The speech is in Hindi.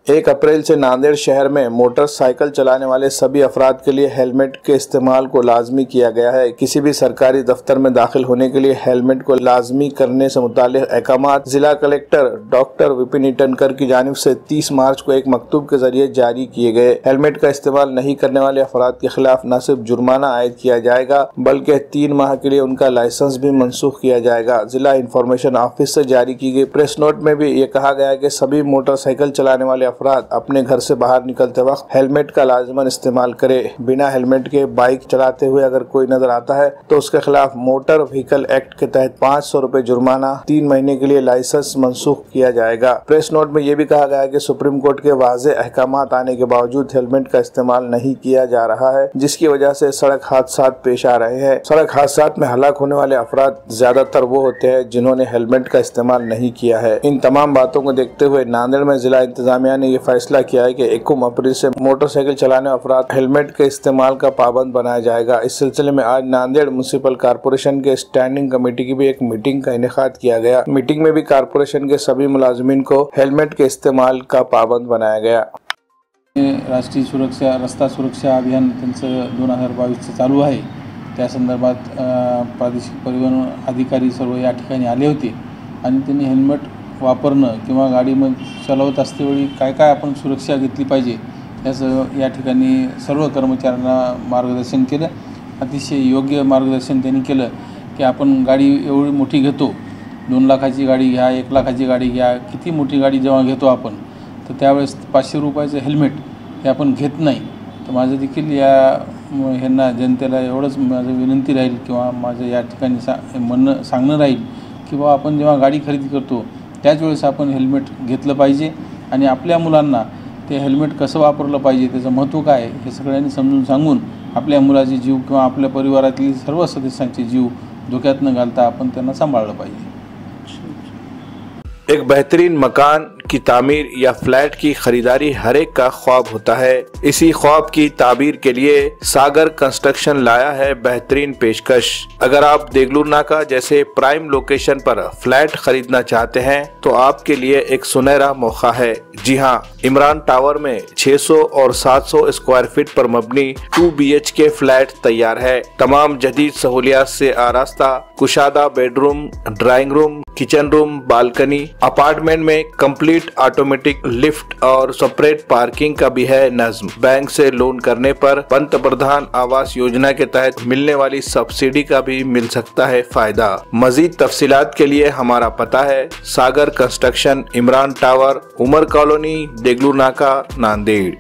1 अप्रैल से नांदेड़ शहर में मोटरसाइकिल चलाने वाले सभी अफराद के लिए हेलमेट के इस्तेमाल को लाजमी किया गया है। किसी भी सरकारी दफ्तर में दाखिल होने के लिए हेलमेट को लाजमी करने से मुताल्लिक अहकामात जिला कलेक्टर डॉक्टर विपिन ईटनकर की जानिब से 30 मार्च को एक मकतूब के जरिए जारी किए गए। हेलमेट का इस्तेमाल नहीं करने वाले अफराद के खिलाफ न सिर्फ जुर्माना आयद किया जाएगा बल्कि 3 माह के लिए उनका लाइसेंस भी मनसूख किया जाएगा। जिला इंफॉर्मेशन ऑफिस से जारी की गई प्रेस नोट में भी ये कहा गया है कि सभी मोटरसाइकिल चलाने वाले अफराद अपने घर से बाहर निकलते वक्त हेलमेट का लाजमन इस्तेमाल करे। बिना हेलमेट के बाइक चलाते हुए अगर कोई नजर आता है तो उसके खिलाफ मोटर व्हीकल एक्ट के तहत 500 रुपए जुर्माना, 3 महीने के लिए लाइसेंस मनसूख किया जाएगा। प्रेस नोट में यह भी कहा गया है कि सुप्रीम कोर्ट के वाज़ेह अहकामात आने के बावजूद हेलमेट का इस्तेमाल नहीं किया जा रहा है, जिसकी वजह से सड़क हादसा पेश आ रहे हैं। सड़क हादसा में हलाक होने वाले अफराद ज्यादातर वो होते हैं जिन्होंने हेलमेट का इस्तेमाल नहीं किया है। इन तमाम बातों को देखते हुए नांदेड़ में जिला इंतजामिया ने यह फैसला किया है कि 1 अप्रैल से मोटरसाइकिल चलाने अफराद हेलमेट के इस्तेमाल का पाबंद बनाया जाएगा। इस सिलसिले में आज नांदेड़ म्युनिसिपल कॉर्पोरेशन के स्टैंडिंग कमेटी की भी एक मीटिंग का इनेकाद किया गया। मीटिंग में भी कॉर्पोरेशन के सभी मुलाजिमीन को हेलमेट के इस्तेमाल का पाबंद बनाया गया। राष्ट्रीय सुरक्षा रस्ता सुरक्षा अभियान 2022 चालू आहे। त्या संदर्भात प्रादेशिक परिवहन अधिकारी सर्व या ठिकाणी आले होते आणि त्यांनी हेल्मेट वापरणं किंवा गाडी चालवत असतेवेळी काय काय आपण सुरक्षा घेतली पाहिजे याचं या ठिकाणी सर्व कर्मचाऱ्यांना मार्गदर्शन केलं। अतिशय योग्य मार्गदर्शन त्यांनी केलं की आपण गाडी एवढी मोठी घेतो, 2 लाखाची गाडी घ्या, 1 लाखाची गाडी घ्या, किती मोठी गाडी जेव्हा घेतो आपण तर त्यावेळेस 500 रुपयाचं हेल्मेट हे आपण घेत नाही। तर माझं देखील या ह्यांना जनतेला एवढंच माझं विनंती राहील किंवा माझं या ठिकाणी सांगणं राहील की बाबा आपण जेव्हा गाडी खरेदी करतो त्याच वेळेस आपण हेल्मेट घेतलं पाहिजे आणि आपल्या मुलांना ते हेल्मेट कसं वापरलं पाहिजे, त्याचं महत्त्व काय हे सगळ्यांनी समजून सांगून आपल्या मुलाचे जीव किंवा आपल्या परिवारातील सर्व सदस्यांचे जीव धोक्यात न घालता आपण त्यांना सांभाळलं पाहिजे। एक बेहतरीन मकान की तामीर या फ्लैट की खरीदारी हर एक का ख्वाब होता है। इसी ख्वाब की ताबीर के लिए सागर कंस्ट्रक्शन लाया है बेहतरीन पेशकश। अगर आप देगलूर नाका जैसे प्राइम लोकेशन पर फ्लैट खरीदना चाहते हैं तो आपके लिए एक सुनहरा मौका है। जी हाँ, इमरान टावर में 600 और 700 स्क्वायर फीट पर मबनी 2 BHK फ्लैट तैयार है। तमाम जदीद सहूलियात से आरास्ता, कुशादा bedroom, drawing room, kitchen room, balcony, apartment में कंप्लीट ऑटोमेटिक लिफ्ट और सेपरेट पार्किंग का भी है नज़्म। बैंक से लोन करने पर पंतप्रधान आवास योजना के तहत मिलने वाली सब्सिडी का भी मिल सकता है फायदा। मजीद तफसीलात के लिए हमारा पता है Sagar construction, Imran tower, Umar colony, Degloor नाका, नांदेड़।